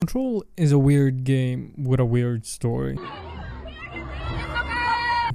Control is a weird game with a weird story.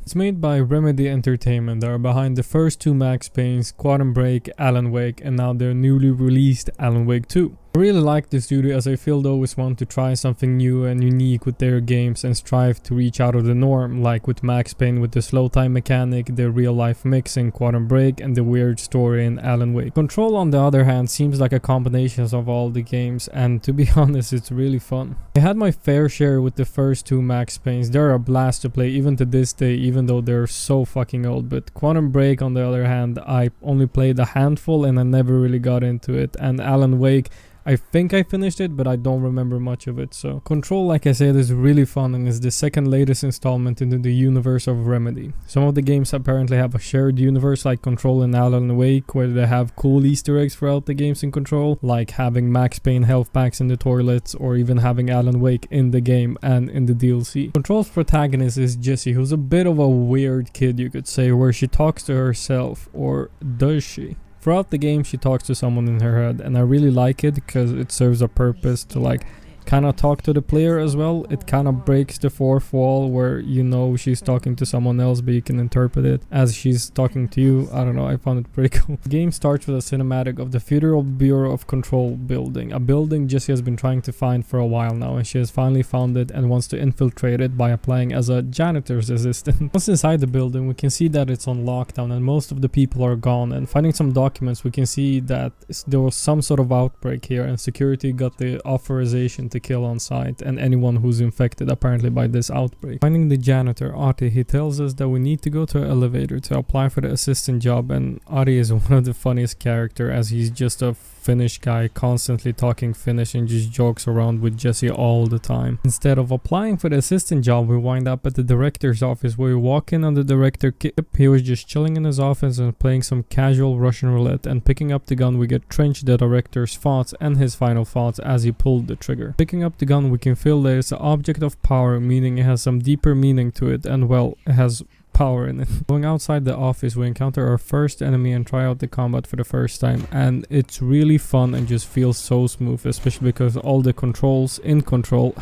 It's made by Remedy Entertainment that are behind the first two Max Paynes, Quantum Break, Alan Wake, and now their newly released Alan Wake 2. I really like the studio as I feel they always want to try something new and unique with their games and strive to reach out of the norm, like with Max Payne with the slow time mechanic, the real life mix in Quantum Break, and the weird story in Alan Wake. Control on the other hand seems like a combination of all the games, and to be honest, it's really fun. I had my fair share with the first two Max Paynes. They're a blast to play even to this day, even though they're so fucking old, but Quantum Break on the other hand, I only played a handful and I never really got into it, and Alan Wake, I think I finished it, but I don't remember much of it. So Control, like I said, is really fun and is the second latest installment into the universe of Remedy. Some of the games apparently have a shared universe like Control and Alan Wake, where they have cool Easter eggs throughout the games in Control, like having Max Payne health packs in the toilets, or even having Alan Wake in the game and in the DLC. Control's protagonist is Jessie, who's a bit of a weird kid, you could say, where she talks to herself, or does she? Throughout the game she talks to someone in her head, and I really like it because it serves a purpose to like kind of talk to the player as well. It kind of breaks the fourth wall where you know she's talking to someone else but you can interpret it as she's talking to you. I don't know, I found it pretty cool. The game starts with a cinematic of the Federal Bureau of Control building, a building Jessie has been trying to find for a while now, and she has finally found it and wants to infiltrate it by applying as a janitor's assistant. Once inside the building we can see that it's on lockdown and most of the people are gone, and finding some documents we can see that there was some sort of outbreak here and security got the authorization to kill on sight and anyone who's infected apparently by this outbreak. Finding the janitor Ati, he tells us that we need to go to an elevator to apply for the assistant job, and Ati is one of the funniest character as he's just a Finnish guy constantly talking Finnish and just jokes around with Jessie all the time. Instead of applying for the assistant job we wind up at the director's office where we walk in on the director. He was just chilling in his office and playing some casual Russian roulette, and picking up the gun we get trenched the director's thoughts and his final thoughts as he pulled the trigger. Picking up the gun we can feel that it's an object of power, meaning it has some deeper meaning to it, and well, it has power in it. Going outside the office we encounter our first enemy and try out the combat for the first time, and it's really fun and just feels so smooth, especially because all the controls in Control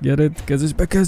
get it? Because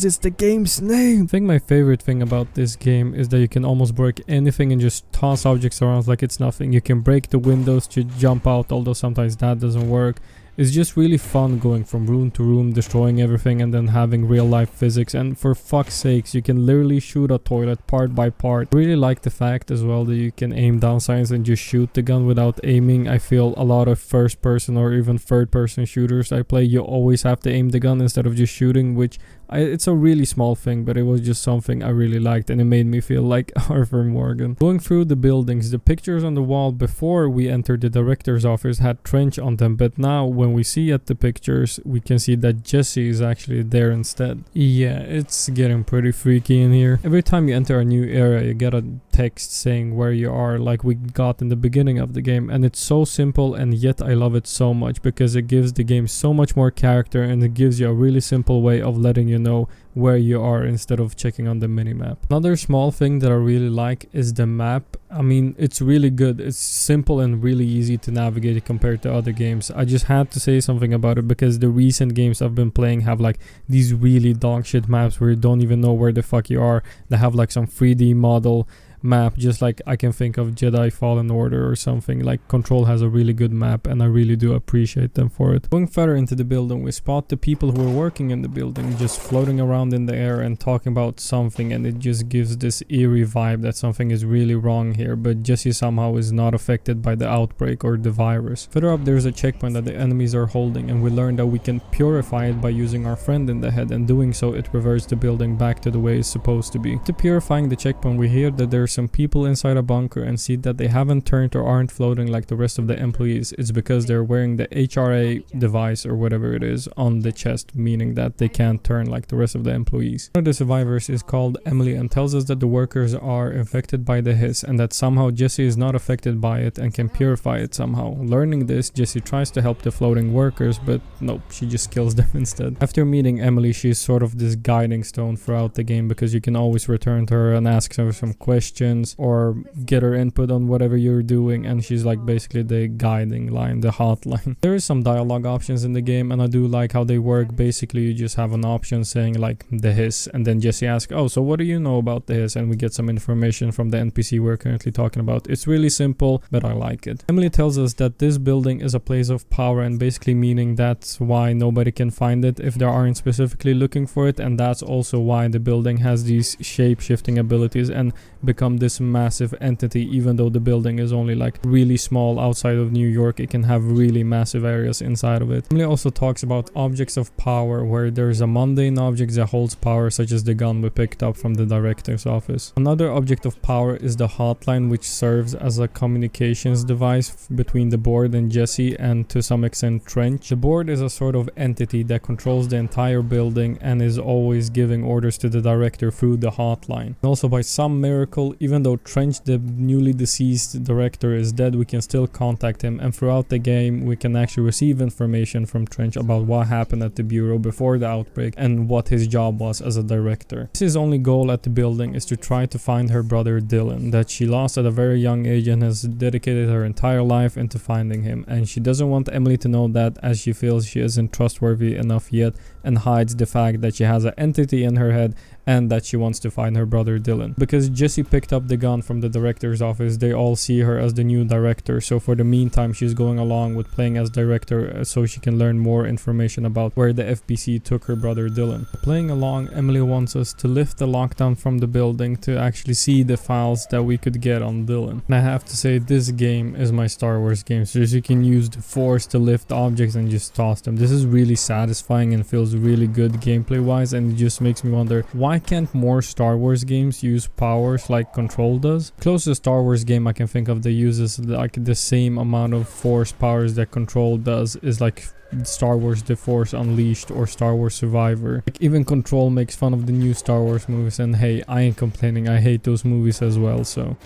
it's the game's name. I think my favorite thing about this game is that you can almost break anything and just toss objects around like it's nothing. You can break the windows to jump out, although sometimes that doesn't work. It's just really fun going from room to room, destroying everything and then having real life physics, and for fuck's sakes you can literally shoot a toilet part by part. I really like the fact as well that you can aim down sights and just shoot the gun without aiming. I feel a lot of first person or even third person shooters I play, you always have to aim the gun instead of just shooting, which it's a really small thing, but it was just something I really liked and it made me feel like Arthur Morgan. Going through the buildings, the pictures on the wall before we entered the director's office had trench on them, but now when we see at the pictures we can see that Jessie is actually there instead. Yeah, it's getting pretty freaky in here. Every time you enter a new area you get a text saying where you are, like we got in the beginning of the game, and it's so simple and yet I love it so much because it gives the game so much more character and it gives you a really simple way of letting you know where you are instead of checking on the minimap. Another small thing that I really like is the map. I mean, it's really good. It's simple and really easy to navigate compared to other games. I just had to say something about it because the recent games I've been playing have like these really dog shit maps where you don't even know where the fuck you are. They have like some 3D model map, just like I can think of Jedi Fallen Order or something. Like Control has a really good map and I really do appreciate them for it. Going further into the building we spot the people who are working in the building just floating around in the air and talking about something, and it just gives this eerie vibe that something is really wrong here, but Jessie somehow is not affected by the outbreak or the virus. Further up there's a checkpoint that the enemies are holding, and we learn that we can purify it by using our friend in the head, and doing so it reverts the building back to the way it's supposed to be. To purifying the checkpoint we hear that there's some people inside a bunker and see that they haven't turned or aren't floating like the rest of the employees. It's because they're wearing the HRA device or whatever it is on the chest, meaning that they can't turn like the rest of the employees. One of the survivors is called Emily and tells us that the workers are infected by the hiss and that somehow Jessie is not affected by it and can purify it somehow. Learning this, Jessie tries to help the floating workers, but nope, she just kills them instead. After meeting Emily, she's sort of this guiding stone throughout the game because you can always return to her and ask her some questions questions or get her input on whatever you're doing, and she's like basically the guiding line, the hotline. There is some dialogue options in the game, and I do like how they work. Basically, you just have an option saying like the hiss, and then Jesse asks, oh, so what do you know about the hiss? And we get some information from the NPC we're currently talking about. It's really simple, but I like it. Emily tells us that this building is a place of power, and basically meaning that's why nobody can find it if they aren't specifically looking for it, and that's also why the building has these shape-shifting abilities and become this massive entity. Even though the building is only like really small outside of New York, it can have really massive areas inside of it. Emily also talks about objects of power, where there's a mundane object that holds power, such as the gun we picked up from the director's office. Another object of power is the hotline, which serves as a communications device between the board and Jesse, and to some extent Trench. The board is a sort of entity that controls the entire building and is always giving orders to the director through the hotline. And also, by some miracle, even though Trench, the newly deceased director, is dead, we can still contact him, and throughout the game we can actually receive information from Trench about what happened at the bureau before the outbreak and what his job was as a director. His only goal at the building is to try to find her brother Dylan, that she lost at a very young age, and has dedicated her entire life into finding him, and she doesn't want Emily to know that, as she feels she isn't trustworthy enough yet, and hides the fact that she has an entity in her head and that she wants to find her brother Dylan. Because Jesse picked up the gun from the director's office, they all see her as the new director, so for the meantime she's going along with playing as director so she can learn more information about where the FBC took her brother Dylan. Playing along, Emily wants us to lift the lockdown from the building to actually see the files that we could get on Dylan. And I have to say, this game is my Star Wars game, so you can use the Force to lift objects and just toss them. This is really satisfying and feels really good gameplay wise, and it just makes me wonder, why can't more Star Wars games use powers like Control does? Closest Star Wars game I can think of that uses like the same amount of Force powers that Control does is like Star Wars The Force Unleashed or Star Wars Survivor. Like, even Control makes fun of the new Star Wars movies, and hey, I ain't complaining, I hate those movies as well, so...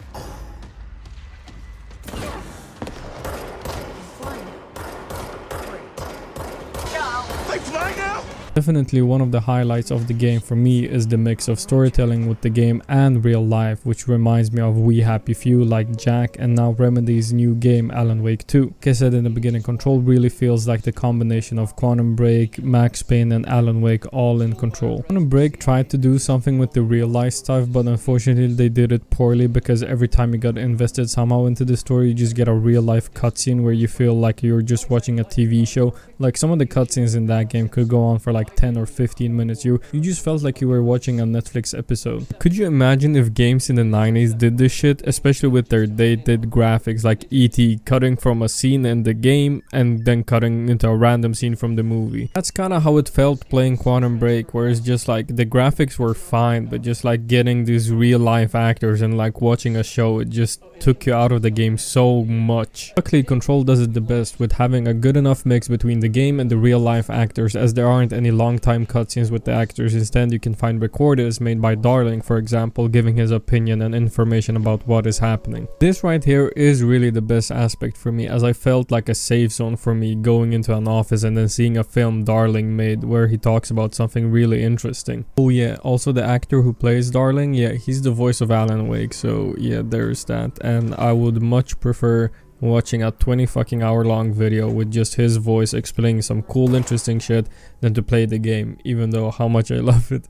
Definitely one of the highlights of the game for me is the mix of storytelling with the game and real life, which reminds me of We Happy Few like Jack, and now Remedy's new game Alan Wake 2. Like I said in the beginning, Control really feels like the combination of Quantum Break, Max Payne and Alan Wake all in Control. Quantum Break tried to do something with the real life stuff, but unfortunately they did it poorly, because every time you got invested somehow into the story, you just get a real life cutscene where you feel like you're just watching a TV show. Like, some of the cutscenes in that game could go on for like 10 or 15 minutes. You just felt like you were watching a Netflix episode. Could you imagine if games in the 90s did this shit, especially with their dated graphics, like E.T. cutting from a scene in the game and then cutting into a random scene from the movie? That's kind of how it felt playing Quantum Break, where it's just like the graphics were fine, but just like getting these real life actors and like watching a show, it just took you out of the game so much. Luckily, Control does it the best with having a good enough mix between the game and the real life actors, as there aren't any long time cutscenes with the actors. Instead, you can find recordings made by Darling, for example, giving his opinion and information about what is happening. This right here is really the best aspect for me, as I felt like a safe zone for me going into an office and then seeing a film Darling made where he talks about something really interesting. Oh yeah, also the actor who plays Darling, yeah, he's the voice of Alan Wake, so yeah, there's that. And I would much prefer watching a 20 fucking hour long video with just his voice explaining some cool interesting shit than to play the game, even though how much I love it.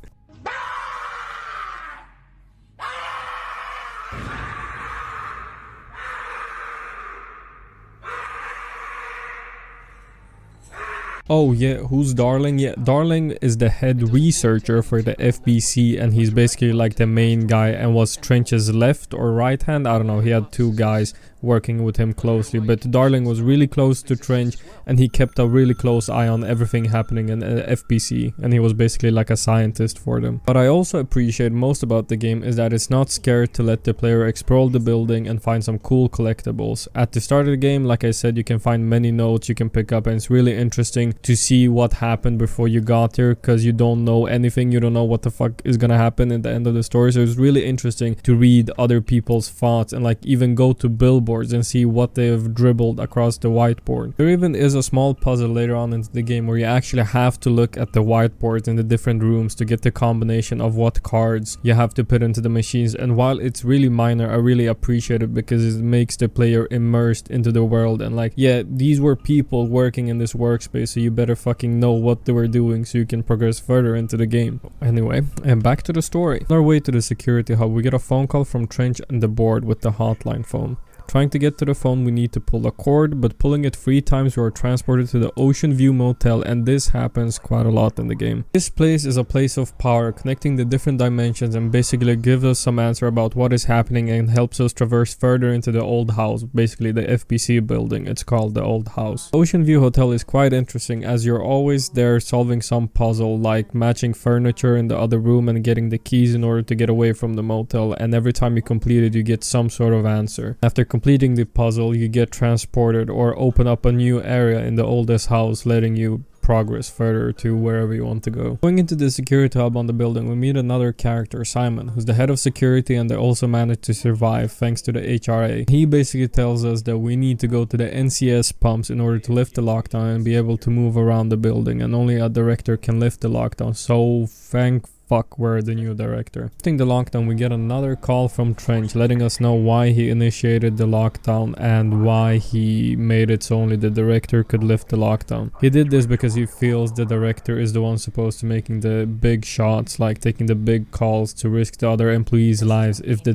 Oh yeah, who's Darling? Yeah, Darling is the head researcher for the FBC, and he's basically like the main guy and was Trench's left or right hand. I don't know, he had two guys working with him closely, but Darling was really close to Trench and he kept a really close eye on everything happening in FBC, and he was basically like a scientist for them. What I also appreciate most about the game is that it's not scared to let the player explore the building and find some cool collectibles. At the start of the game, like I said, you can find many notes you can pick up, and it's really interesting to see what happened before you got here, because you don't know anything, you don't know what the fuck is gonna happen at the end of the story. So it's really interesting to read other people's thoughts and like even go to billboards billboards and see what they've dribbled across the whiteboard. There even is a small puzzle later on into the game where you actually have to look at the whiteboards in the different rooms to get the combination of what cards you have to put into the machines, and while it's really minor, I really appreciate it because it makes the player immersed into the world and like, yeah, these were people working in this workspace, so you better fucking know what they were doing so you can progress further into the game. Anyway, and back to the story. On our way to the security hub, we get a phone call from Trench and the board with the hotline phone. Trying to get to the phone, we need to pull a cord, but pulling it 3 times we are transported to the Ocean View Motel, and this happens quite a lot in the game. This place is a place of power, connecting the different dimensions and basically gives us some answer about what is happening and helps us traverse further into the old house, basically the FBC building. It's called the old house. Ocean View Hotel is quite interesting as you're always there solving some puzzle, like matching furniture in the other room and getting the keys in order to get away from the motel, and every time you complete it you get some sort of answer. After completing the puzzle, you get transported or open up a new area in the oldest house, letting you progress further to wherever you want to go. Going into the security hub on the building, we meet another character, Simon, who's the head of security, and they also managed to survive thanks to the HRA. He basically tells us that we need to go to the NCS pumps in order to lift the lockdown and be able to move around the building, and only a director can lift the lockdown, so thank fuck, we're the new director. Lifting the lockdown, we get another call from Trench letting us know why he initiated the lockdown and why he made it so only the director could lift the lockdown. He did this because he feels the director is the one supposed to making the big shots, like taking the big calls to risk the other employees' lives if the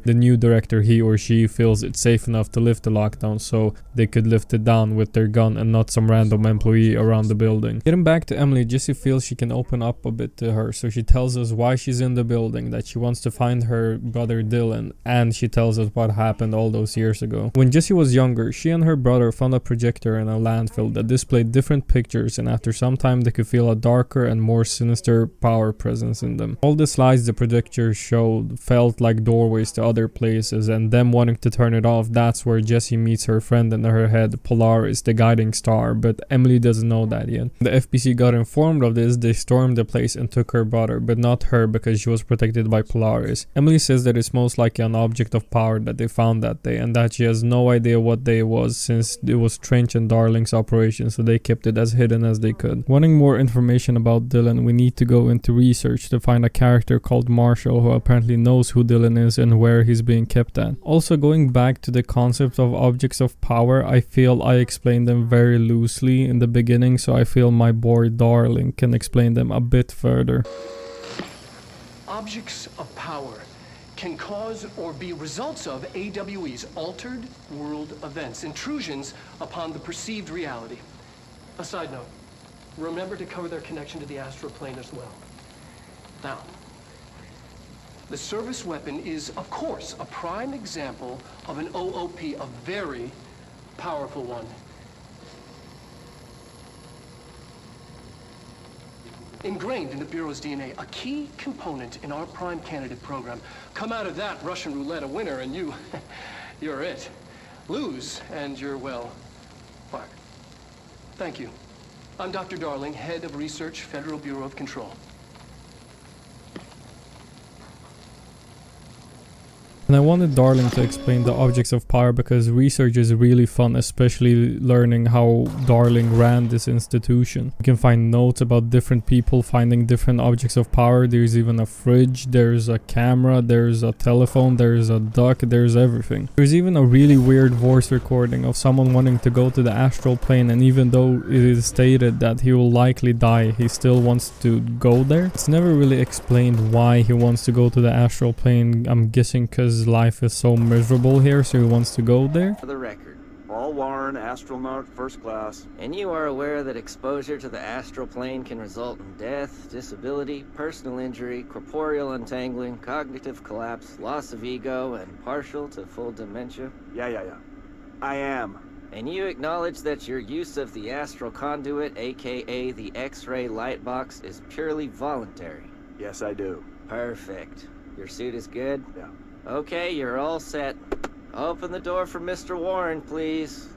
new director, he or she feels it's safe enough to lift the lockdown, so they could lift it down with their gun and not some random employee around the building. Getting back to Emily, Jessie feels she can open up a bit to her, so she tells us why she's in the building, that she wants to find her brother Dylan, and she tells us what happened all those years ago. When Jessie was younger, she and her brother found a projector in a landfill that displayed different pictures, and after some time they could feel a darker and more sinister power presence in them. All the slides the projector showed felt like doorways to other places, and them wanting to turn it off, that's where Jessie meets her friend in her head, Polaris, the guiding star, but Emily doesn't know that yet. The FBC got informed of this, they stormed the place and took her brother, but not her because she was protected by Polaris. Emily says that it's most likely an object of power that they found that day, and that she has no idea what day it was since it was Trench and Darling's operation, so they kept it as hidden as they could. Wanting more information about Dylan, we need to go into research to find a character called Marshall who apparently knows who Dylan is and where he's being kept at. Also, going back to the concept of objects of power, I feel I explained them very loosely in the beginning, so I feel my boy Darling can explain them a bit further. Objects of power can cause or be results of AWE's altered world events, intrusions upon the perceived reality. A side note, remember to cover their connection to the astral plane as well. Now, the service weapon is, of course, a prime example of an OOP, a very powerful one. Ingrained in the Bureau's DNA, a key component in our prime candidate program. Come out of that Russian roulette a winner and you're it. Lose and you're, well, fired. Thank you. I'm Dr. Darling, Head of Research, Federal Bureau of Control. And I wanted Darling to explain the objects of power because research is really fun, especially learning how Darling ran this institution. You can find notes about different people finding different objects of power. There's even a fridge, there's a camera, there's a telephone, there's a duck, there's everything. There's even a really weird voice recording of someone wanting to go to the astral plane, and even though it is stated that he will likely die, he still wants to go there. It's never really explained why he wants to go to the astral plane. I'm guessing because life is so miserable here, so he wants to go there. For the record, Paul Warren, astronaut, first class. And you are aware that exposure to the astral plane can result in death, disability, personal injury, corporeal untangling, cognitive collapse, loss of ego, and partial to full dementia? Yeah. I am. And you acknowledge that your use of the astral conduit, aka the X-ray light box, is purely voluntary? Yes, I do. Perfect. Your suit is good? Yeah. Okay, you're all set. Open the door for Mr. Warren, please.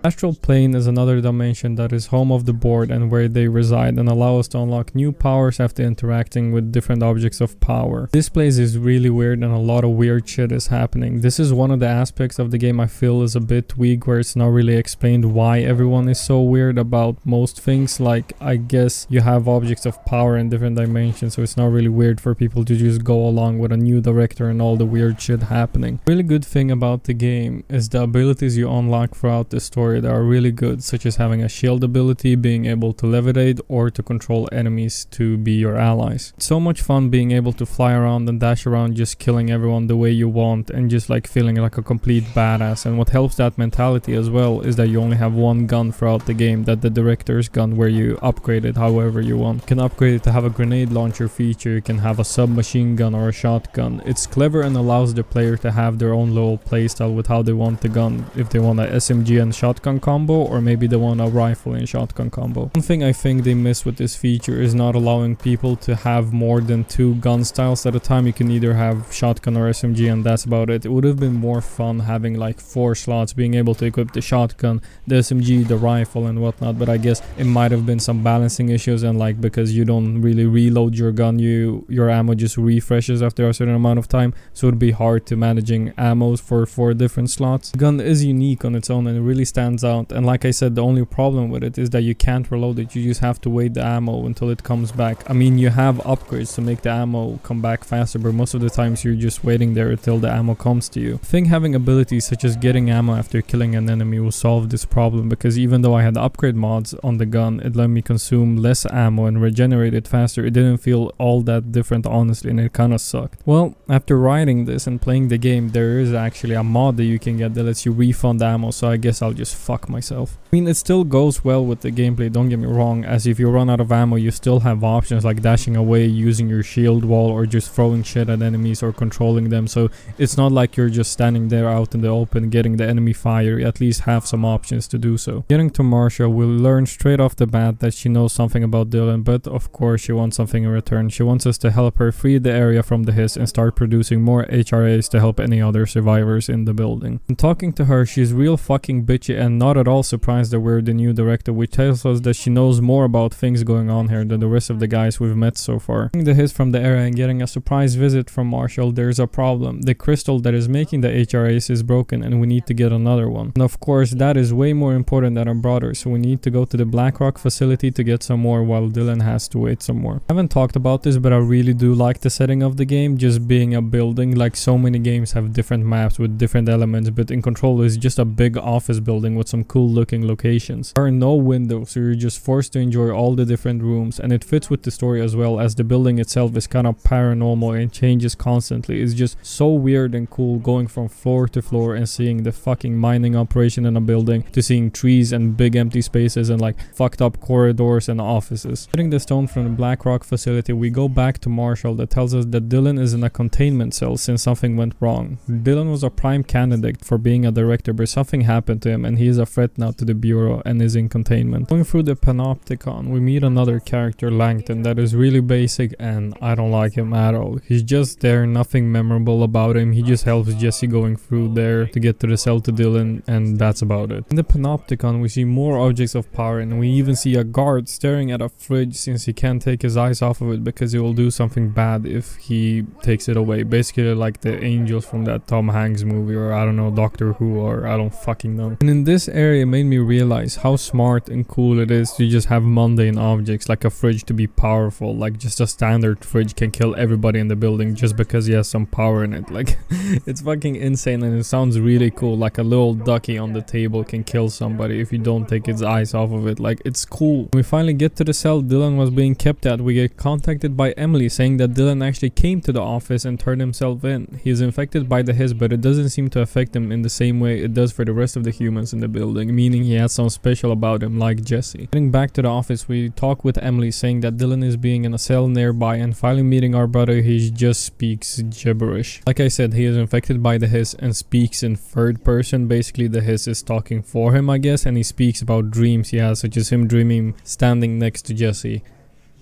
Astral plane is another dimension that is home of the board and where they reside and allow us to unlock new powers after interacting with different objects of power. This place is really weird and a lot of weird shit is happening. This is one of the aspects of the game I feel is a bit weak, where it's not really explained why everyone is so weird about most things. Like, I guess you have objects of power in different dimensions, so it's not really weird for people to just go along with a new director and all the weird shit happening. Really good thing about the game is the abilities you unlock throughout the story that are really good, such as having a shield ability, being able to levitate, or to control enemies to be your allies. It's so much fun being able to fly around and dash around, just killing everyone the way you want and just like feeling like a complete badass. And what helps that mentality as well is that you only have one gun throughout the game, that the director's gun, where you upgrade it however you want. You can upgrade it to have a grenade launcher feature, you can have a submachine gun or a shotgun. It's clever and allows the player to have their own little playstyle with how they want the gun. If they want a SMG and shotgun combo, or maybe they want a rifle and shotgun combo. One thing I think they miss with this feature is not allowing people to have more than 2 gun styles at a time. You can either have shotgun or SMG and that's about it. It would have been more fun having like 4 slots, being able to equip the shotgun, the SMG, the rifle and whatnot, but I guess it might have been some balancing issues, and like because you don't really reload your gun, your ammo just refreshes after a certain amount of time, so it would be hard to managing ammos for 4 different slots. The gun is unique on its own and it really stands out, and like I said, the only problem with it is that you can't reload it. You just have to wait the ammo until it comes back. I mean, you have upgrades to make the ammo come back faster, but most of the times you're just waiting there until the ammo comes to you. I think having abilities such as getting ammo after killing an enemy will solve this problem, because even though I had upgrade mods on the gun, it let me consume less ammo and regenerate it faster. It didn't feel all that different honestly, and it kinda sucked. Well, after writing this and playing the game, there is actually a mod that you can get that lets you refund ammo, so I guess I'll just fuck myself. I mean, it still goes well with the gameplay, don't get me wrong, as if you run out of ammo you still have options like dashing away, using your shield wall, or just throwing shit at enemies or controlling them, so it's not like you're just standing there out in the open getting the enemy fire. You at least have some options to do so. Getting to Marcia, we'll learn straight off the bat that she knows something about Dylan, but of course she wants something in return. She wants us to help her free the area from the hiss and start producing more HRAs to help any other survivors in the building. And talking to her, she's real fucking bitchy and not at all surprised that we're the new director, which tells us that she knows more about things going on here than the rest of the guys we've met so far. Getting the hiss from the area and getting a surprise visit from Marshall, there's a problem. The crystal that is making the HRAs is broken and we need to get another one. And of course that is way more important than our brother, so we need to go to the Blackrock facility to get some more while Dylan has to wait some more. I haven't talked about this, but I really do like the setting of the game, just being a building. Like, so many games have different maps with different elements, but in Control is just a big office building with some cool looking locations. There are no windows, so you're just forced to enjoy all the different rooms, and it fits with the story as well, as the building itself is kind of paranormal and changes constantly. It's just so weird and cool going from floor to floor and seeing the fucking mining operation in a building to seeing trees and big empty spaces and like fucked up corridors and offices. Getting the stone from the Blackrock facility, we go back to Marshall that tells us that Dylan is in a containment cell since something went wrong. Dylan was a prime candidate for being a director, but something happened to him and he is a threat now to the bureau and is in containment. Going through the panopticon, we meet another character, Langton, that is really basic and I don't like him at all. He's just there, nothing memorable about him. He just helps Jesse going through there to get to the cell to Dylan, and that's about it. In the panopticon, we see more objects of power, and we even see a guard staring at a fridge since he can't take his eyes off of it because he will do something bad if he takes it away. Basically like the angels from that Tom Hanks movie, or I don't know, Doctor Who, or I don't fucking know. And in this area it made me realize how smart and cool it is to just have mundane objects like a fridge to be powerful. Like, just a standard fridge can kill everybody in the building just because he has some power in it. Like, it's fucking insane, and it sounds really cool. Like a little ducky on the table can kill somebody if you don't take his eyes off of it. Like, it's cool. When we finally get to the cell Dylan was being kept at, we get contacted by Emily saying that Dylan actually came to the office and turned himself in. He is infected by the hiss, but it doesn't seem to affect him in the same way it does for the rest of the humans in the building, meaning he has something special about him, like Jesse. Getting back to the office, we talk with Emily saying that Dylan is being in a cell nearby, and finally meeting our brother, he just speaks gibberish. Like I said, he is infected by the hiss and speaks in third person. Basically the hiss is talking for him, I guess, and he speaks about dreams he has, such as him dreaming standing next to Jesse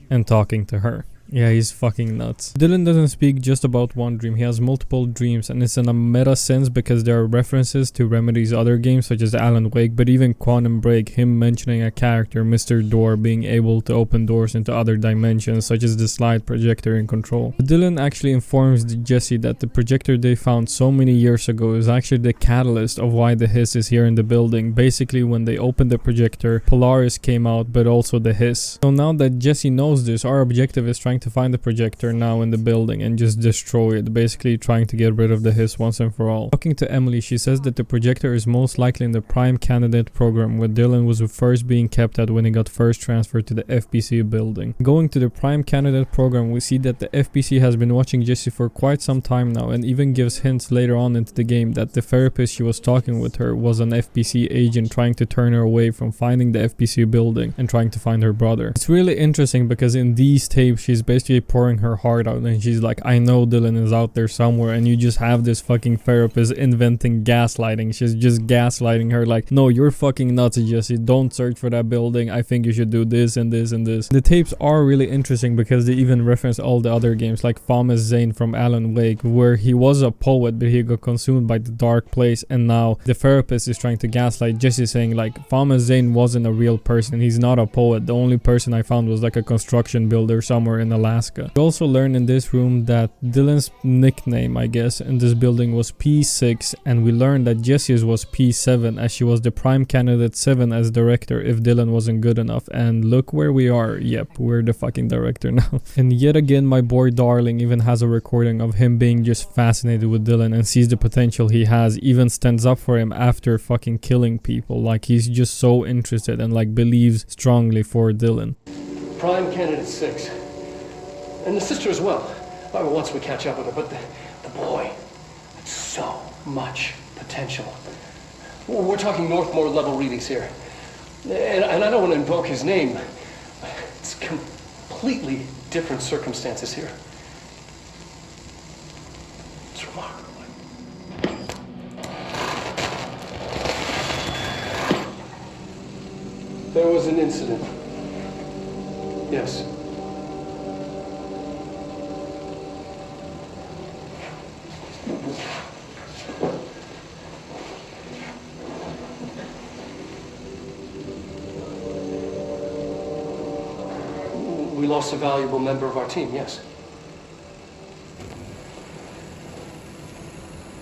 and talking to her. Yeah, he's fucking nuts. Dylan doesn't speak just about one dream, he has multiple dreams, and it's in a meta sense because there are references to Remedy's other games such as Alan Wake, but even Quantum Break, him mentioning a character, Mr. Door, being able to open doors into other dimensions such as the slide projector in Control. But Dylan actually informs Jesse that the projector they found so many years ago is actually the catalyst of why the hiss is here in the building. Basically, when they opened the projector, Polaris came out, but also the hiss. So now that Jesse knows this, our objective is trying to find the projector now in the building and just destroy it, basically trying to get rid of the hiss once and for all. Talking to Emily, she says that the projector is most likely in the prime candidate program where Dylan was first being kept at when he got first transferred to the FBC building. Going to the prime candidate program, we see that the FBC has been watching Jesse for quite some time now, and even gives hints later on into the game that the therapist she was talking with her was an FBC agent trying to turn her away from finding the FBC building and trying to find her brother. It's really interesting because in these tapes she's basically pouring her heart out and she's like, I know Dylan is out there somewhere, and you just have this fucking therapist inventing gaslighting. She's just gaslighting her like, no, you're fucking nuts, Jesse, don't search for that building, I think you should do this and this and this. The tapes are really interesting because they even reference all the other games like Thomas Zane from Alan Wake, where he was a poet but he got consumed by the dark place, and now the therapist is trying to gaslight Jesse, saying like, Thomas Zane wasn't a real person, he's not a poet, the only person I found was like a construction builder somewhere in Alaska. We also learn in this room that Dylan's nickname, I guess, in this building was P6, and we learned that Jesse's was P7 as she was the prime candidate 7 as director if Dylan wasn't good enough, and look where we are. Yep, we're the fucking director now. And yet again, my boy Darling even has a recording of him being just fascinated with Dylan and sees the potential he has, even stands up for him after fucking killing people. Like, he's just so interested and like believes strongly for Dylan. Prime candidate 6. And the sister as well. Once we catch up with her, but the boy, so much potential. We're talking Northmore level readings here. And I don't want to invoke his name. It's completely different circumstances here. It's remarkable. There was an incident. Yes. We lost a valuable member of our team, yes.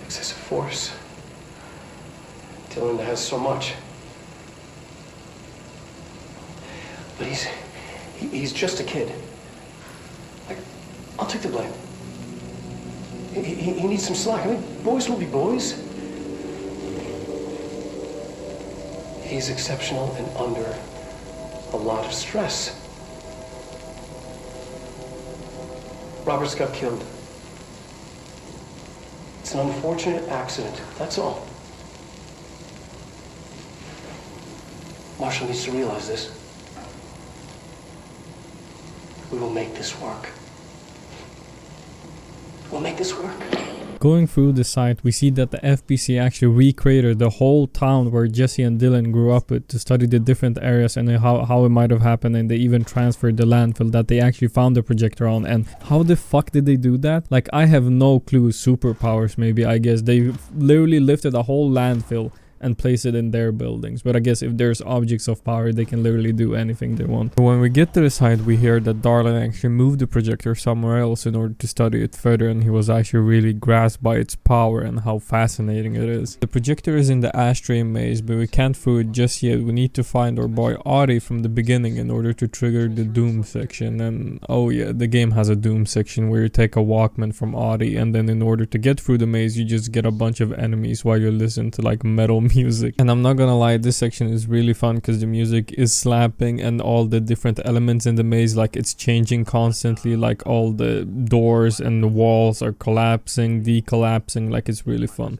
Excessive force. Dylan has so much. But he's just a kid. I'll take the blame. He needs some slack. I mean, boys will be boys. He's exceptional and under a lot of stress. Robert's got killed. It's an unfortunate accident, that's all. Marshall needs to realize this. We will make this work. We'll make this work. Going through the site, we see that the FBC actually recreated the whole town where Jesse and Dylan grew up with to study the different areas and how it might have happened, and they even transferred the landfill that they actually found the projector on. And how the fuck did they do that? Like, I have no clue. Superpowers maybe, I guess. They literally lifted a whole landfill and place it in their buildings. But I guess if there's objects of power, they can literally do anything they want. When we get to the site, we hear that Darlin actually moved the projector somewhere else in order to study it further, and he was actually really grasped by its power and how fascinating it is. The projector is in the ashtray maze, but we can't through it just yet. We need to find our boy Audie from the beginning in order to trigger the Doom section. And oh yeah, the game has a Doom section where you take a Walkman from Audie, and then in order to get through the maze, you just get a bunch of enemies while you listen to like metal music. And I'm not gonna lie, this section is really fun because the music is slapping and all the different elements in the maze, like it's changing constantly, like all the doors and the walls are collapsing, decollapsing, like it's really fun.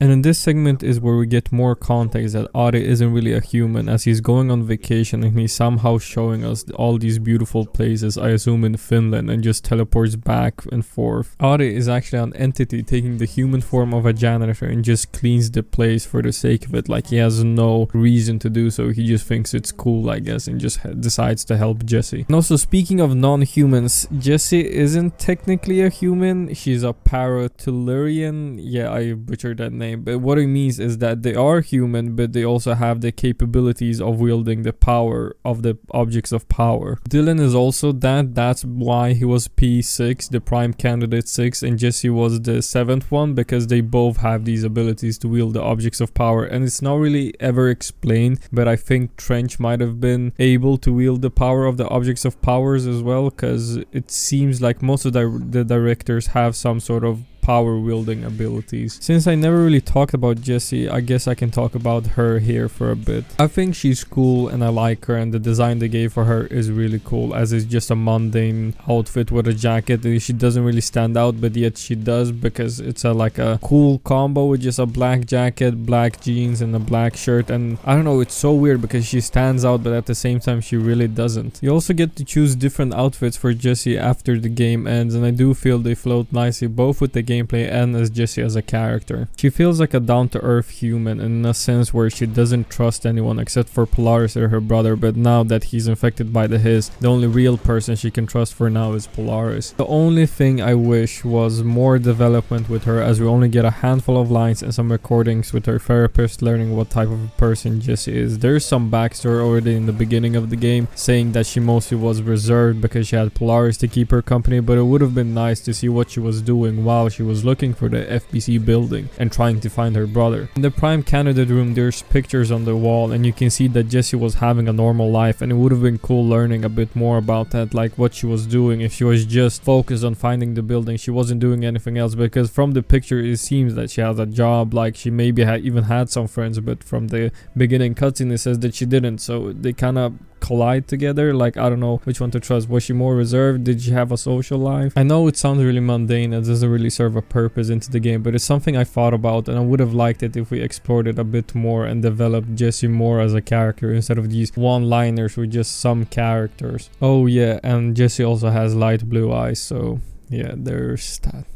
And in this segment is where we get more context that Adi isn't really a human, as he's going on vacation and he's somehow showing us all these beautiful places, I assume in Finland, and just teleports back and forth. Adi is actually an entity taking the human form of a janitor and just cleans the place for the sake of it, like he has no reason to do so. He just thinks it's cool, I guess, and just decides to help Jessie. And also, speaking of non-humans, Jessie isn't technically a human. She's a Paratellurian. Yeah, I butchered that name, but what it means is that they are human, but they also have the capabilities of wielding the power of the objects of power. Dylan is also that. That's why he was P6, the prime candidate 6, and Jessie was the 7th one, because they both have these abilities to wield the objects of power. And it's not really ever explained, but I think Trench might have been able to wield the power of the objects of powers as well, because it seems like most of the directors have some sort of power wielding abilities. Since I never really talked about Jessie, I guess I can talk about her here for a bit. I think she's cool and I like her, and the design they gave for her is really cool, as it's just a mundane outfit with a jacket. She doesn't really stand out, but yet she does, because it's like a cool combo with just a black jacket, black jeans, and a black shirt. And I don't know, it's so weird because she stands out, but at the same time she really doesn't. You also get to choose different outfits for Jessie after the game ends, and I do feel they float nicely both with the gameplay and as Jessie as a character. She feels like a down-to-earth human in a sense where she doesn't trust anyone except for Polaris or her brother, but now that he's infected by the Hiss, the only real person she can trust for now is Polaris. The only thing I wish was more development with her, as we only get a handful of lines and some recordings with her therapist learning what type of a person Jessie is. There's some backstory already in the beginning of the game saying that she mostly was reserved because she had Polaris to keep her company, but it would have been nice to see what she was doing while she was looking for the FBC building and trying to find her brother. In the prime candidate room, there's pictures on the wall, and you can see that Jessie was having a normal life, and it would have been cool learning a bit more about that, like what she was doing. If she was just focused on finding the building, she wasn't doing anything else, because from the picture it seems that she has a job, like she maybe even had some friends, but from the beginning cutscene it says that she didn't, so they kind of collide together. Like, I don't know which one to trust. Was she more reserved? Did she have a social life? I know it sounds really mundane and doesn't really serve a purpose into the game, but it's something I thought about, and I would have liked it if we explored it a bit more and developed Jessie more as a character instead of these one-liners with just some characters. Oh yeah, and Jessie also has light blue eyes, so yeah, there's that.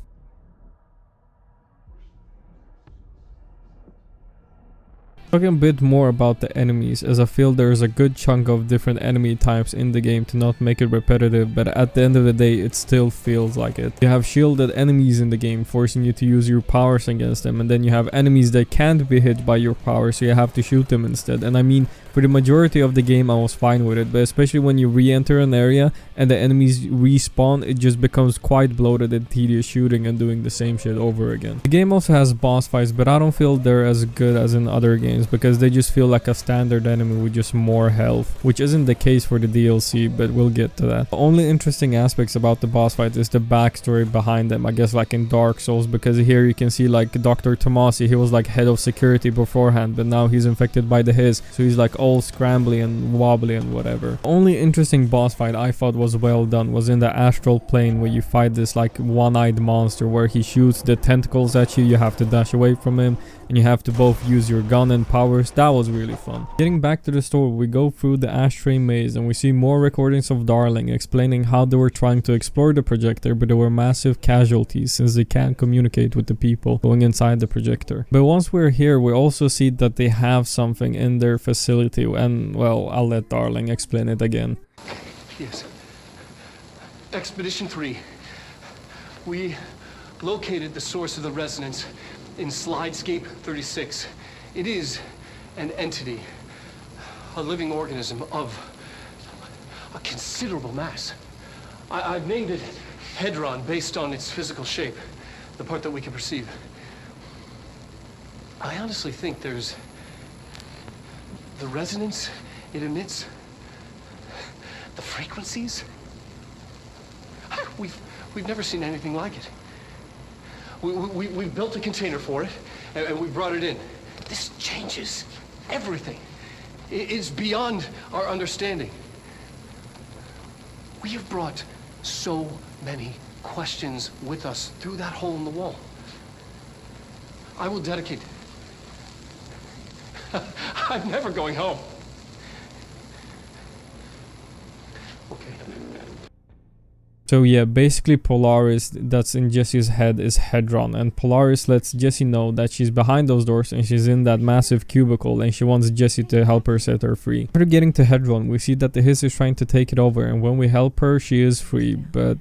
Talking a bit more about the enemies, as I feel there is a good chunk of different enemy types in the game to not make it repetitive, but at the end of the day it still feels like it. You have shielded enemies in the game, forcing you to use your powers against them, and then you have enemies that can't be hit by your powers, so you have to shoot them instead. And I mean, for the majority of the game I was fine with it, but especially when you re-enter an area and the enemies respawn, it just becomes quite bloated and tedious shooting and doing the same shit over again. The game also has boss fights, but I don't feel they're as good as in other games, because they just feel like a standard enemy with just more health, which isn't the case for the DLC, but we'll get to that. The only interesting aspects about the boss fight is the backstory behind them, I guess, like in Dark Souls, because here you can see like Dr. Tomasi, he was like head of security beforehand, but now he's infected by the Hiss, so he's like all scrambly and wobbly and whatever. The only interesting boss fight I thought was well done was in the astral plane, where you fight this like one-eyed monster where he shoots the tentacles at you, you have to dash away from him, and you have to both use your gun and powers. That was really fun. Getting back to the story, we go through the ashtray maze and we see more recordings of Darling explaining how they were trying to explore the projector, but there were massive casualties since they can't communicate with the people going inside the projector. But once we're here, we also see that they have something in their facility, and well, I'll let Darling explain it again. Yes. Expedition 3. We located the source of the resonance in Slidescape 36. It is an entity, a living organism of a considerable mass. I've named it Hedron based on its physical shape, the part that we can perceive. I honestly think there's the resonance it emits, the frequencies. We've never seen anything like it. We built a container for it, and we brought it in. This changes everything. It's beyond our understanding. We have brought so many questions with us through that hole in the wall. I will dedicate I'm never going home. Okay. So yeah, basically Polaris that's in Jesse's head is Hedron, and Polaris lets Jesse know that she's behind those doors and she's in that massive cubicle and she wants Jesse to help her set her free. After getting to Hedron, we see that the Hiss is trying to take it over, and when we help her, she is free, but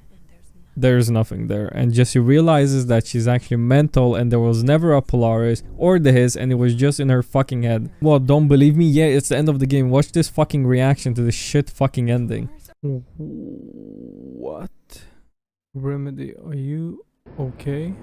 there's nothing there, and Jesse realizes that she's actually mental and there was never a Polaris or the Hiss and it was just in her fucking head. What, don't believe me? Yeah, it's the end of the game. Watch this fucking reaction to the shit fucking ending. What? Remedy, are you okay?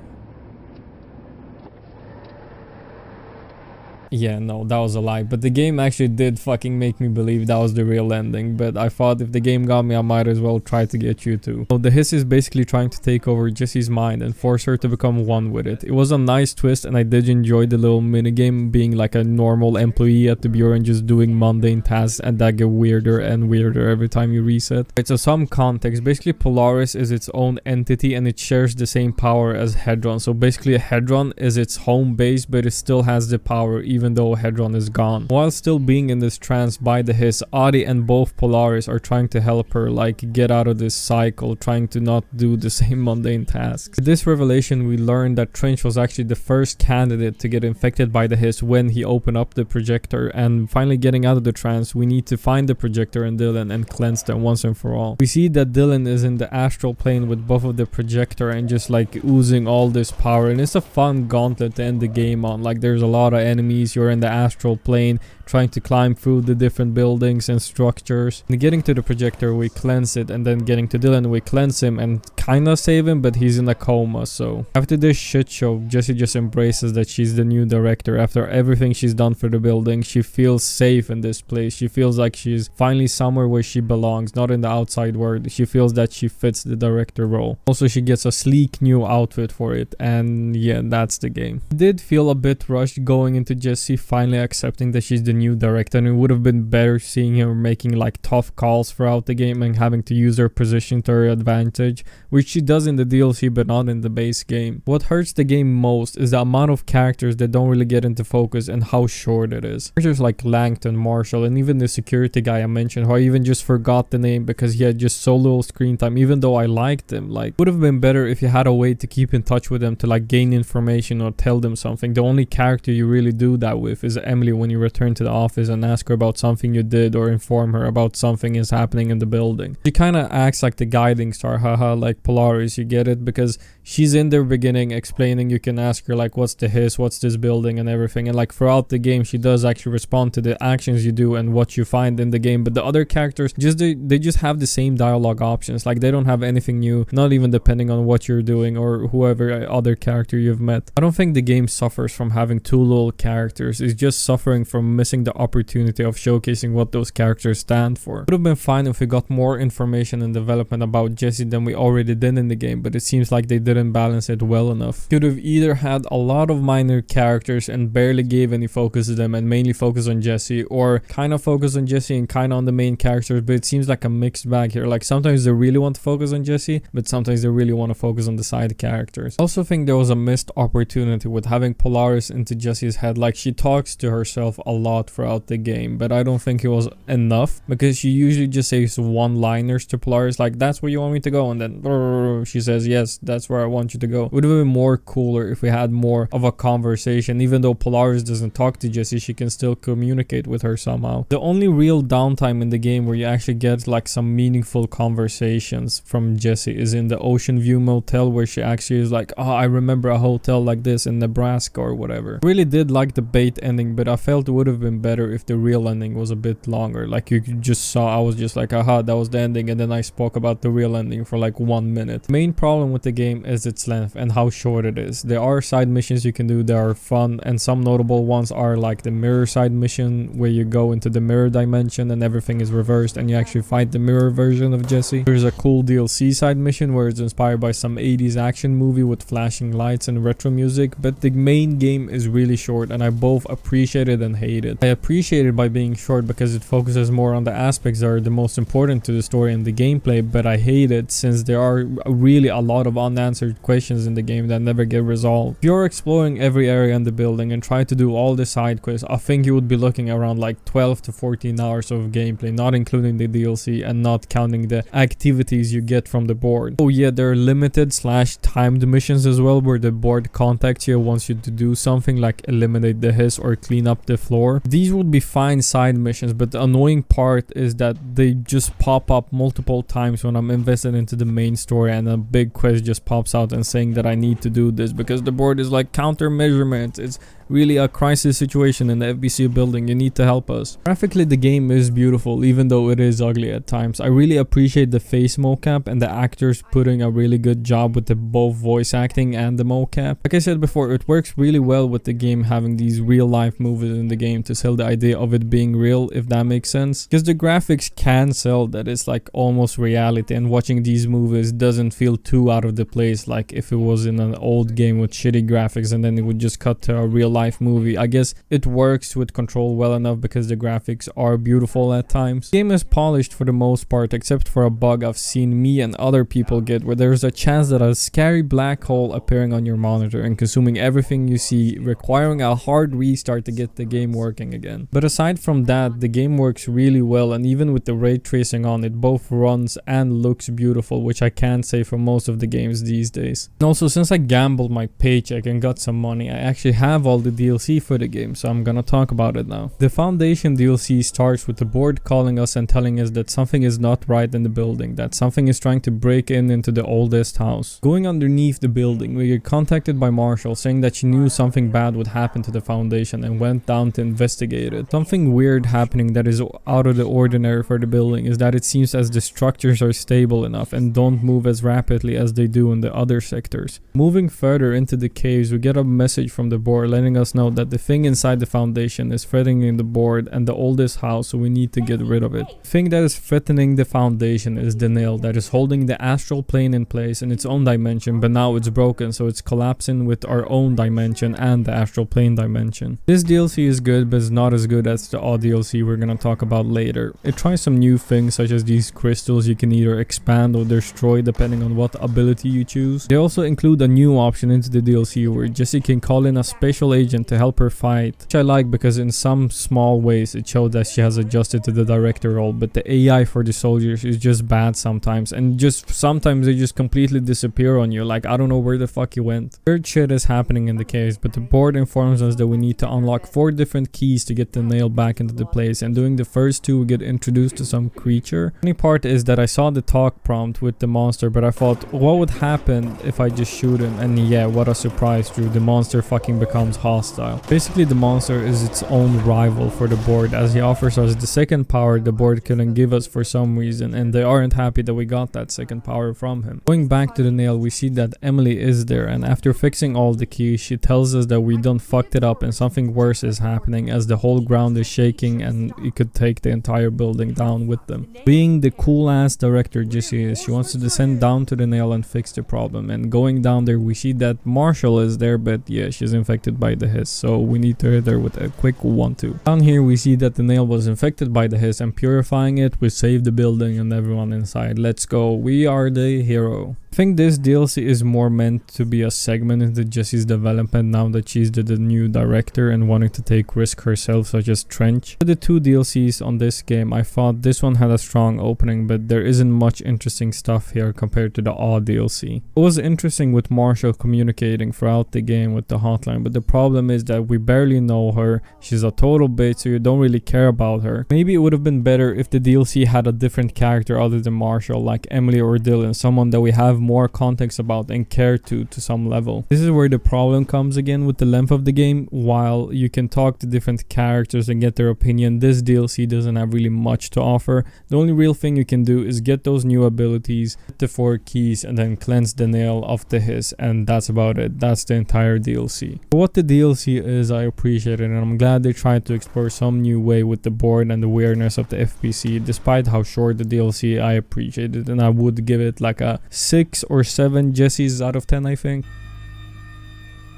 Yeah, no, that was a lie, but the game actually did fucking make me believe that was the real ending, but I thought if the game got me, I might as well try to get you too. So the Hiss is basically trying to take over Jesse's mind and force her to become one with it. It was a nice twist, and I did enjoy the little minigame being like a normal employee at the bureau and just doing mundane tasks, and that get weirder and weirder every time you reset. Right, so some context, basically Polaris is its own entity and it shares the same power as Hedron. So basically Hedron is its home base, but it still has the power even though Hedron is gone. While still being in this trance by the Hiss, Adi and both Polaris are trying to help her like get out of this cycle, trying to not do the same mundane tasks. With this revelation, we learned that Trench was actually the first candidate to get infected by the Hiss when he opened up the projector, and finally getting out of the trance, we need to find the projector and Dylan and cleanse them once and for all. We see that Dylan is in the astral plane with both of the projector and just like oozing all this power, and it's a fun gauntlet to end the game on. Like there's a lot of enemies, you're in the astral plane trying to climb through the different buildings and structures. And getting to the projector, we cleanse it, and then getting to Dylan, we cleanse him and kinda save him, but he's in a coma. So after this shit show, Jessie just embraces that she's the new director. After everything she's done for the building, she feels safe in this place. She feels like she's finally somewhere where she belongs, not in the outside world. She feels that she fits the director role. Also, she gets a sleek new outfit for it, and yeah, that's the game. It did feel a bit rushed going into Jessie finally accepting that she's the new director, and it would have been better seeing her making like tough calls throughout the game and having to use her position to her advantage, which she does in the DLC but not in the base game. What hurts the game most is the amount of characters that don't really get into focus and how short it is. Characters like Langton, Marshall, and even the security guy I mentioned, who I even just forgot the name because he had just so little screen time, even though I liked him. Like, would have been better if you had a way to keep in touch with them to like gain information or tell them something. The only character you really do that with is Emily when you return to the office and ask her about something you did or inform her about something is happening in the building. She kind of acts like the guiding star, haha, like Polaris, you get it? Because she's in the beginning explaining, you can ask her like what's the Hiss, what's this building and everything, and like throughout the game she does actually respond to the actions you do and what you find in the game. But the other characters just they just have the same dialogue options, like they don't have anything new, not even depending on what you're doing or whoever other character you've met. I don't think the game suffers from having too little characters, it's just suffering from missing the opportunity of showcasing what those characters stand for. It would have been fine if we got more information and development about Jessie than we already did in the game, but it seems like they didn't balance it well enough. Could have either had a lot of minor characters and barely gave any focus to them and mainly focus on Jessie, or kind of focus on Jessie and kind of on the main characters, but it seems like a mixed bag here. Like sometimes they really want to focus on Jessie, but sometimes they really want to focus on the side characters. I also think there was a missed opportunity with having Polaris into Jessie's head. Like she talks to herself a lot throughout the game, but I don't think it was enough because she usually just says one-liners to Polaris like, that's where you want me to go, and then she says, yes, that's where I want you to go. It would have been more cooler if we had more of a conversation. Even though Polaris doesn't talk to Jessie, she can still communicate with her somehow. The only real downtime in the game where you actually get like some meaningful conversations from Jessie is in the Ocean View Motel, where she actually is like, oh, I remember a hotel like this in Nebraska or whatever. I really did like the bait ending, but I felt it would have been better if the real ending was a bit longer. Like you just saw, I was just like, aha, that was the ending, and then I spoke about the real ending for like 1 minute. The main problem with the game is its length and how short it is. There are side missions you can do that are fun, and some notable ones are like the mirror side mission where you go into the mirror dimension and everything is reversed and you actually fight the mirror version of Jessie. There's a cool DLC side mission where it's inspired by some 80s action movie with flashing lights and retro music, but the main game is really short, and I both appreciate it and hate it. I appreciate it by being short because it focuses more on the aspects that are the most important to the story and the gameplay, but I hate it since there are really a lot of unanswered questions in the game that never get resolved. If you're exploring every area in the building and try to do all the side quests, I think you would be looking around like 12 to 14 hours of gameplay, not including the DLC and not counting the activities you get from the board. Oh yeah, there are limited / timed missions as well, where the board contacts you and wants you to do something like eliminate the hiss or clean up the floor. These would be fine side missions, but the annoying part is that they just pop up multiple times when I'm invested into the main story and a big quest just pops out and saying that I need to do this because the board is like counter measurements. It's really a crisis situation in the FBC building. You need to help us. Graphically, the game is beautiful, even though it is ugly at times. I really appreciate the face mocap and the actors putting a really good job with the both voice acting and the mocap. Like I said before, it works really well with the game having these real life movies in the game to sell the idea of it being real, if that makes sense. Because the graphics can sell that it's like almost reality, and watching these movies doesn't feel too out of the place like if it was in an old game with shitty graphics and then it would just cut to a real life movie. I guess it works with Control well enough because the graphics are beautiful at times. The game is polished for the most part, except for a bug I've seen me and other people get, where there's a chance that a scary black hole appearing on your monitor and consuming everything you see, requiring a hard restart to get the game working again. But aside from that, the game works really well, and even with the ray tracing on, it both runs and looks beautiful, which I can't say for most of the games these days. And also, since I gambled my paycheck and got some money, I actually have all the DLC for the game, so I'm gonna talk about it now. The Foundation DLC starts with the board calling us and telling us that something is not right in the building, that something is trying to break into the oldest house. Going underneath the building, we get contacted by Marshall saying that she knew something bad would happen to the Foundation and went down to investigate it. Something weird happening that is out of the ordinary for the building is that it seems as the structures are stable enough and don't move as rapidly as they do in the other sectors. Moving further into the caves, we get a message from the board letting us know that the thing inside the Foundation is threatening the board and the oldest house, so we need to get rid of it. The thing that is threatening the Foundation is the nail that is holding the astral plane in place in its own dimension, but now it's broken, so it's collapsing with our own dimension and the astral plane dimension. This DLC is good, but it's not as good as the odd DLC we're gonna talk about later. It tries some new things such as these crystals you can either expand or destroy depending on what ability you choose. They also include a new option into the DLC where Jessie can call in a special agent to help her fight, which I like because in some small ways it showed that she has adjusted to the director role, but the AI for the soldiers is just bad sometimes, and just sometimes they just completely disappear on you, like I don't know where the fuck you went. Weird shit is happening in the caves, but the board informs us that we need to unlock 4 different keys to get the nail back into the place, and doing the first 2 we get introduced to some creature. The funny part is that I saw the talk prompt with the monster, but I thought what would happen if I just shoot him, and yeah, what a surprise, Drew, the monster fucking becomes hostile. Basically the monster is its own rival for the board, as he offers us the second power the board couldn't give us for some reason, and they aren't happy that we got that second power from him. Going back to the nail, we see that Emily is there, and after fixing all the keys, she tells us that we done fucked it up and something worse is happening, as the whole ground is shaking and it could take the entire building down with them. Being the cool ass director Jessie is, she wants to descend down to the nail and fix the problem, and going down there we see that Marshall is there, but yeah, she's infected by the hiss, so we need to hit her with a quick 1-2. Down here we see that the nail was infected by the hiss, and purifying it, we save the building and everyone inside. Let's go, we are the hero. I think this DLC is more meant to be a segment into Jessie's development now that she's the new director and wanting to take risk herself, such as Trench. For the 2 DLCs on this game, I thought this one had a strong opening, but there isn't much interesting stuff here compared to the odd DLC. It was interesting with Marshall communicating throughout the game with the hotline, but the problem is that we barely know her. She's a total bitch, so you don't really care about her. Maybe it would have been better if the DLC had a different character other than Marshall, like Emily or Dylan, someone that we have more context about and care to some level. This is where the problem comes again with the length of the game. While you can talk to different characters and get their opinion, this DLC doesn't have really much to offer. The only real thing you can do is get those new abilities, get the 4 keys, and then cleanse the nail of the hiss, and that's about it. That's the entire DLC. For what the DLC is, I appreciate it, and I'm glad they tried to explore some new way with the board and the weirdness of the FPC. Despite how short the DLC, I appreciate it, and I would give it like a 6 or 7 Jessies out of 10, I think.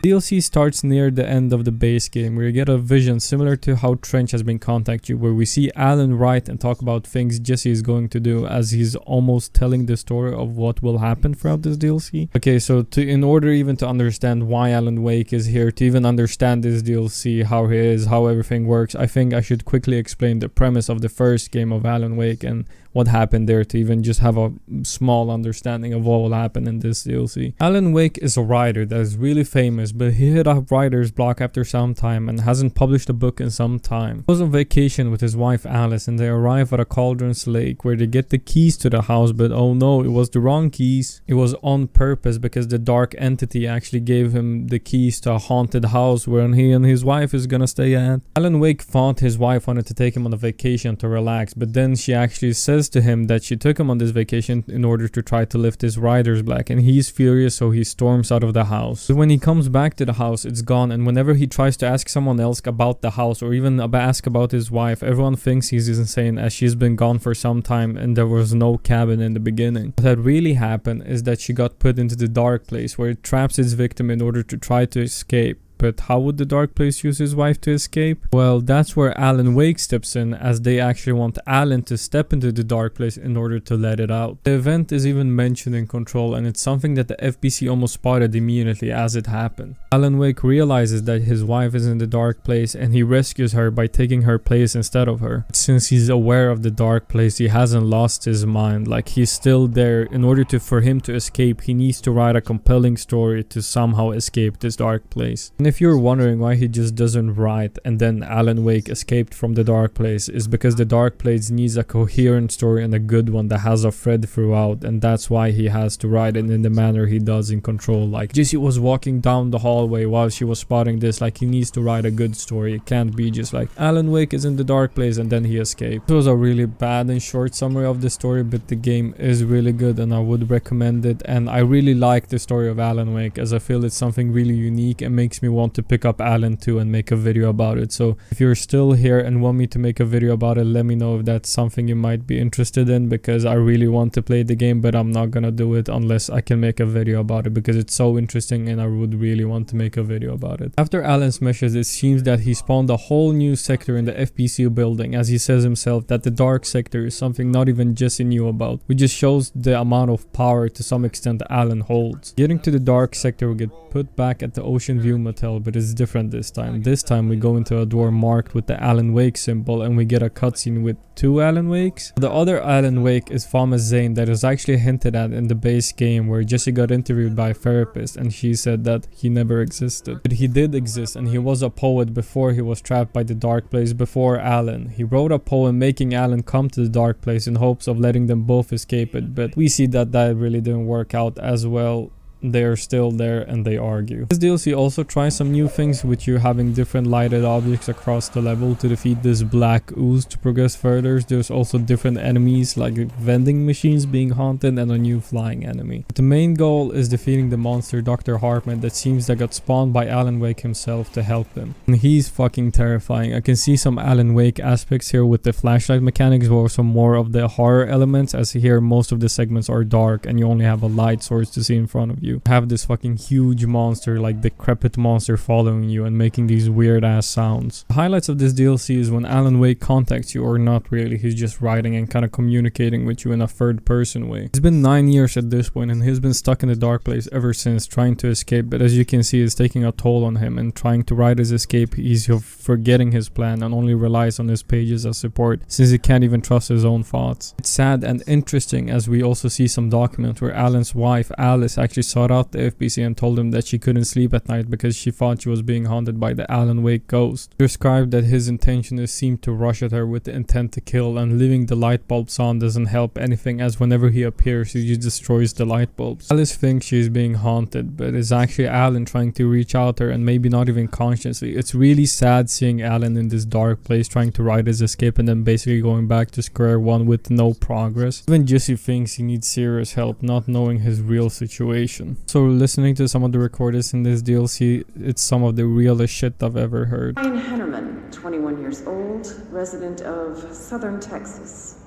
DLC starts near the end of the base game, where you get a vision similar to how Trench has been contact you, where we see Alan write and talk about things Jesse is going to do, as he's almost telling the story of what will happen throughout this DLC. Okay, so in order even to understand why Alan Wake is here, to even understand this DLC, how he is, how everything works, I think I should quickly explain the premise of the first game of Alan Wake and what happened there, to even just have a small understanding of what will happen in this DLC. Alan Wake is a writer that is really famous, but he hit a writer's block after some time and hasn't published a book in some time. He was on vacation with his wife Alice, and they arrive at a Cauldron's Lake where they get the keys to the house, but oh no, it was the wrong keys. It was on purpose because the dark entity actually gave him the keys to a haunted house where he and his wife is gonna stay at. Alan Wake thought his wife wanted to take him on a vacation to relax, but then she actually says to him that she took him on this vacation in order to try to lift his writer's block, and he's furious, so he storms out of the house. But when he comes back to the house, it's gone, and whenever he tries to ask someone else about the house or even ask about his wife, everyone thinks he's insane, as she's been gone for some time and there was no cabin in the beginning. What had really happened is that she got put into the dark place, where it traps its victim in order to try to escape. But how would the dark place use his wife to escape? Well, that's where Alan Wake steps in, as they actually want Alan to step into the dark place in order to let it out. The event is even mentioned in Control, and it's something that the FBC almost spotted immediately as it happened. Alan Wake realizes that his wife is in the dark place, and he rescues her by taking her place instead of her. Since he's aware of the dark place, he hasn't lost his mind, like he's still there. In order for him to escape, he needs to write a compelling story to somehow escape this dark place. And if you're wondering why he just doesn't write and then Alan Wake escaped from the dark place, is because the dark place needs a coherent story and a good one that has a thread throughout, and that's why he has to write it in the manner he does in Control. Like Jessie was walking down the hallway while she was spotting this, like he needs to write a good story. It can't be just like Alan Wake is in the dark place and then he escaped. This was a really bad and short summary of the story, but the game is really good and I would recommend it, and I really like the story of Alan Wake, as I feel it's something really unique and makes me want to pick up Alan 2 and make a video about it. So if you're still here and want me to make a video about it, let me know if that's something you might be interested in, because I really want to play the game, but I'm not gonna do it unless I can make a video about it, because it's so interesting and I would really want to make a video about it. After Alan smashes, it seems that he spawned a whole new sector in the FPCU building, as he says himself that the dark sector is something not even Jesse knew about, which just shows the amount of power to some extent Alan holds. Getting to the dark sector, we get put back at the Ocean View Motel, but it's different this time. This time we go into a door marked with the Alan Wake symbol, and we get a cutscene with 2 Alan Wakes. The other Alan Wake is Thomas Zane, that is actually hinted at in the base game, where Jesse got interviewed by a therapist and she said that he never existed. But he did exist, and he was a poet before he was trapped by the dark place before Alan. He wrote a poem making Alan come to the dark place in hopes of letting them both escape it, but we see that really didn't work out as well. They are still there and they argue. This DLC also tries some new things, with you having different lighted objects across the level to defeat this black ooze to progress further. There's also different enemies like vending machines being haunted and a new flying enemy. But the main goal is defeating the monster Dr. Hartman that seems that got spawned by Alan Wake himself to help him. And he's fucking terrifying. I can see some Alan Wake aspects here with the flashlight mechanics, or some more of the horror elements, as here most of the segments are dark and you only have a light source to see in front of you. Have this fucking huge monster, like decrepit monster, following you and making these weird ass sounds. The highlights of this DLC is when Alan Wake contacts you, or not really, he's just writing and kind of communicating with you in a third person way. It's been 9 years at this point and he's been stuck in the dark place ever since, trying to escape, but as you can see it's taking a toll on him, and trying to write his escape he's forgetting his plan and only relies on his pages as support, since he can't even trust his own thoughts. It's sad and interesting, as we also see some documents where Alan's wife Alice actually sought out the FBC and told him that she couldn't sleep at night because she thought she was being haunted by the Alan Wake ghost. He described that his intention is seem to rush at her with the intent to kill, and leaving the light bulbs on doesn't help anything, as whenever he appears he just destroys the light bulbs. Alice thinks she's being haunted, but it's actually Alan trying to reach out to her, and maybe not even consciously. It's really sad seeing Alan in this dark place trying to write his escape and then basically going back to square one with no progress. Even Jesse thinks he needs serious help, not knowing his real situation. So listening to some of the recordings in this DLC, it's some of the realest shit I've ever heard. Ryan Hennerman, 21 years old, resident of Southern Texas.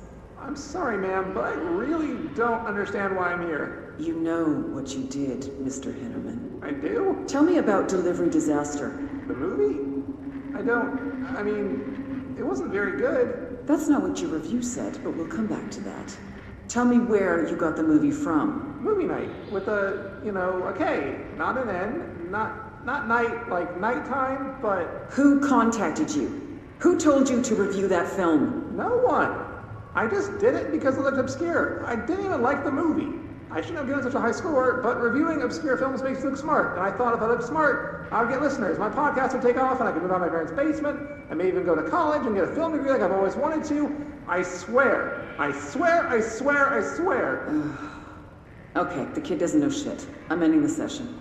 I'm sorry, ma'am, but I really don't understand why I'm here. You know what you did, Mr. Hinnerman. I do? Tell me about Delivery Disaster. The movie? I mean, it wasn't very good. That's not what your review said, but we'll come back to that. Tell me where you got the movie from. Movie night with a K, not an N, not night like nighttime, but Who contacted you? Who told you to review that film? no one. I just did it because it looked obscure. I didn't even like the movie. I shouldn't have given such a high score, but reviewing obscure films makes you look smart. And I thought if I looked smart, I would get listeners. My podcast would take off and I could move out of my parents' basement. I may even go to college and get a film degree like I've always wanted to. I swear. I swear, I swear, I swear. Okay, the kid doesn't know shit. I'm ending the session.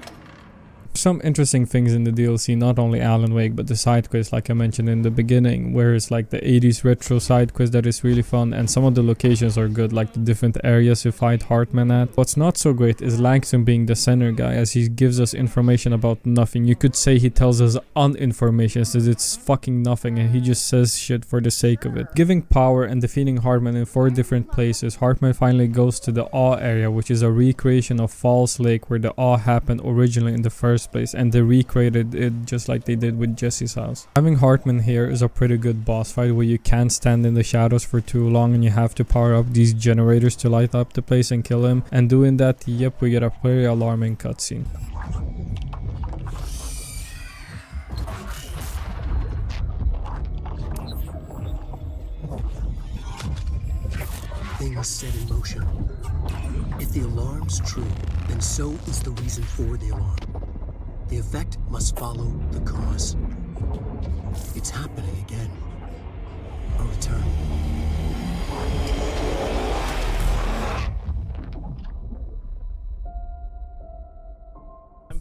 Some interesting things in the DLC, not only Alan Wake but the side quest like I mentioned in the beginning, where it's like the 80s retro side quest that is really fun, and some of the locations are good, like the different areas you fight Hartman at. What's not so great is Langston being the center guy, as he gives us information about nothing. You could say he tells us uninformation, says it's fucking nothing, and he just says shit for the sake of it. Giving power and defeating Hartman in 4 different places, Hartman finally goes to the Awe area, which is a recreation of Falls Lake where the Awe happened originally in the first place, and they recreated it just like they did with Jesse's house. Having Hartman here is a pretty good boss fight where you can't stand in the shadows for too long and you have to power up these generators to light up the place and kill him, and doing that, yep, we get a pretty alarming cutscene. Things set in motion. If the alarm's true, then so is the reason for the alarm. The effect must follow the cause. It's happening again. A return.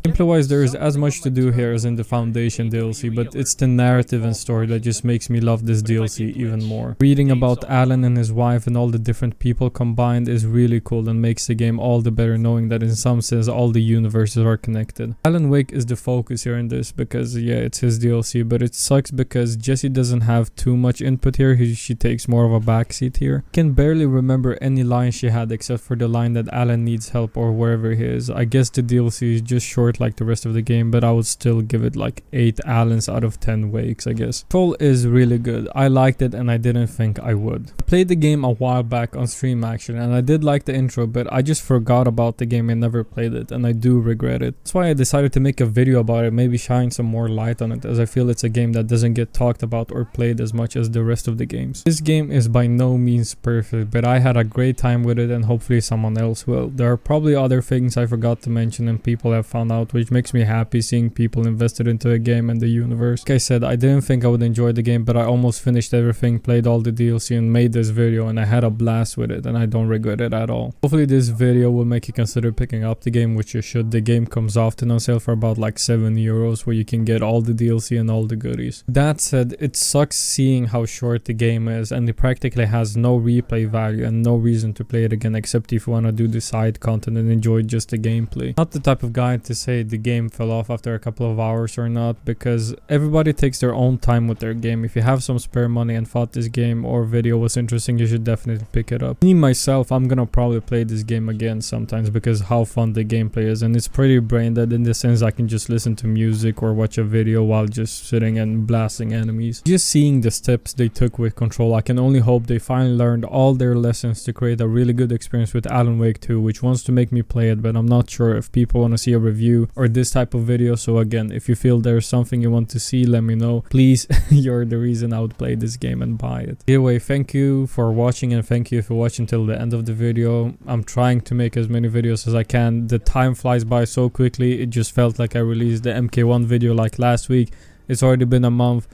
Gameplay-wise, there is as much to do here as in the Foundation DLC, but it's the narrative and story that just makes me love this DLC even more. Reading about Alan and his wife and all the different people combined is really cool and makes the game all the better, knowing that in some sense all the universes are connected. Alan Wake is the focus here in this because yeah, it's his DLC, but it sucks because Jessie doesn't have too much input here. She takes more of a backseat here. I can barely remember any lines she had except for the line that Alan needs help or wherever he is. I guess the DLC is just short like the rest of the game, but I would still give it like 8 Allens out of 10 Wakes, I guess. Control is really good. I liked it and I didn't think I would. I played the game a while back on stream actually, and I did like the intro, but I just forgot about the game and never played it, and I do regret it. That's why I decided to make a video about it, maybe shine some more light on it, as I feel it's a game that doesn't get talked about or played as much as the rest of the games. This game is by no means perfect, but I had a great time with it and hopefully someone else will. There are probably other things I forgot to mention and people have found out, which makes me happy seeing people invested into a game and the universe. Like I said, I didn't think I would enjoy the game, but I almost finished everything, played all the DLC and made this video, and I had a blast with it and I don't regret it at all. Hopefully this video will make you consider picking up the game, which you should. The game comes often on sale for about like €7, where you can get all the DLC and all the goodies. That said, it sucks seeing how short the game is, and it practically has no replay value and no reason to play it again except if you want to do the side content and enjoy just the gameplay. Not the type of guy to say the game fell off after a couple of hours or not, because everybody takes their own time with their game. If you have some spare money and thought this game or video was interesting, you should definitely pick it up. Me myself, I'm gonna probably play this game again sometimes because how fun the gameplay is, and it's pretty brain dead in the sense I can just listen to music or watch a video while just sitting and blasting enemies. Just seeing the steps they took with Control, I can only hope they finally learned all their lessons to create a really good experience with Alan Wake 2, which wants to make me play it, but I'm not sure if people want to see a review or this type of video. So again, if you feel there's something you want to see, let me know. Please, you're the reason I would play this game and buy it. Either way, thank you for watching, and thank you for watching till the end of the video. I'm trying to make as many videos as I can. The time flies by so quickly. It just felt like I released the MK1 video like last week. It's already been a month.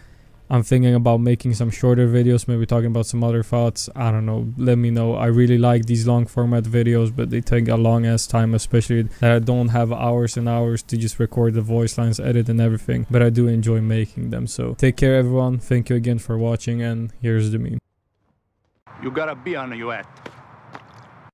I'm thinking about making some shorter videos, maybe talking about some other thoughts. I don't know, let me know. I really like these long format videos, but they take a long ass time, especially that I don't have hours and hours to just record the voice lines, edit and everything, but I do enjoy making them. So take care everyone, thank you again for watching, and here's the meme. You gotta be on your at.